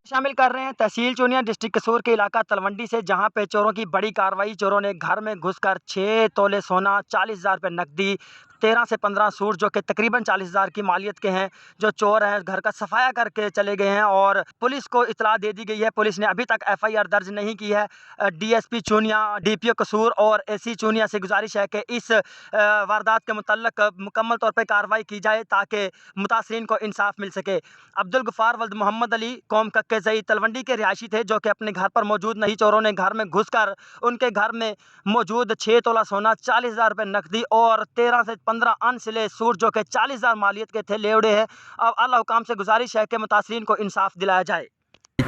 शामिल कर रहे हैं तहसील चूनिया डिस्ट्रिक्ट कसूर के इलाका तलवंडी से, जहां पे चोरों की बड़ी कार्रवाई। चोरों ने घर में घुसकर 6 तोले सोना, 40,000 रुपये नकदी, 13 से 15 सूट जो कि तकरीबन 40,000 की मालियत के हैं, जो चोर हैं घर का सफाया करके चले गए हैं और पुलिस को इतला दे दी गई है। पुलिस ने अभी तक एफआईआर दर्ज नहीं की है। डीएसपी चूनिया, डीपीओ कसूर और एसी चूनिया से गुजारिश है कि इस वारदात के मुतल्लक मुकम्मल तौर पर कार्रवाई की जाए ताकि मुतासरीन को इंसाफ मिल सके। अब्दुल गफ़ार वल्द मोहम्मद अली कौम कक्के ज़ई तलवंडी के रिहायशी थे, जो कि अपने घर पर मौजूद नहीं। चोरों ने घर में घुसकर उनके घर में मौजूद 6 तोला सोना, 40,000 रुपये नकदी और 13 से 15 अनसिले सूट जो कि 40,000 मालियत के थे ले उड़े हैं। अब आला हुकाम से गुजारिश है कि मुतासरीन को इंसाफ दिलाया जाए।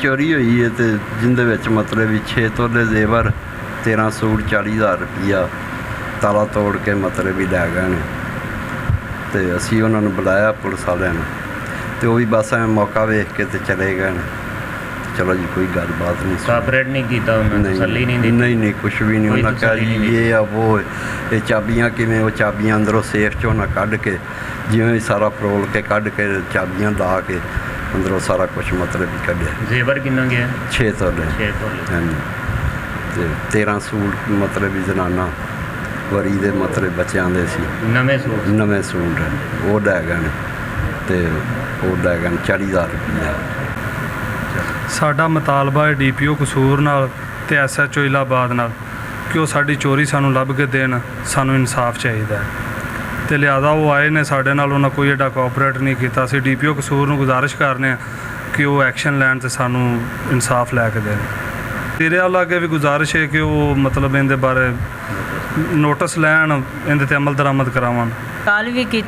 चोरी हुई है तो जिंदे विच मतलब 6 तोले जेवर, 13 सूट, 40,000 रुपया ताला तोड़ के मतलब भी लै गए ने। तो असी उन्होंने बुलाया पुलिस वाले ने, तो वो भी बस एवं मौका वेख के तो चले गए ने। चलो जी कोई गलबात नहीं, कोऑपरेट नहीं किया उन्होंने, तसल्ली नहीं दी? नहीं कुछ भी नहीं। उन्होंने कहा जी ये आ वो ये चाबियाँ किमें, वो चाबियाँ अंदरों सेफ चो ना कढ़ के जिमें सारा फरोल के कढ़ के चाबियाँ ला के अंदरों सारा कुछ मतलब भी कढ़िया। जेवर किन्ना गया? 6 तोले। 6 तोले। हाँ जी। 13 सूट मतलब भी जनाना वरी दे मतलब बच्चों के सी नवे सूट वो लै गए तो वो लै गए 40,000 रुपया। साडा मुतालबा है डीपीओ कसूर नाल ते एसएचओ इलाहाबाद नाल कि वो साडी चोरी सानू लभ के देन, सानू इंसाफ चाहिए है। तो लिहाजा वो आए ने साडे नाल, उन्होंने कोई एडा कोऑपरेट नहीं किया। असीं डीपीओ कसूर नूं गुजारिश करने कि वो एक्शन लैन ते सानू इंसाफ लैके देन। तेरे वाल अगे भी गुजारिश है कि वो मतलब इहदे बारे नोटिस लैन, इहदे ते अमल दरामद करावन। काल भी की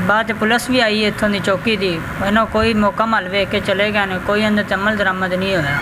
बाद पुलिस भी आई इत्थों की चौकी दी, इन्हों कोई मौका मल वेख के चले गए, कोई अंदर अमल दरामद नहीं होया।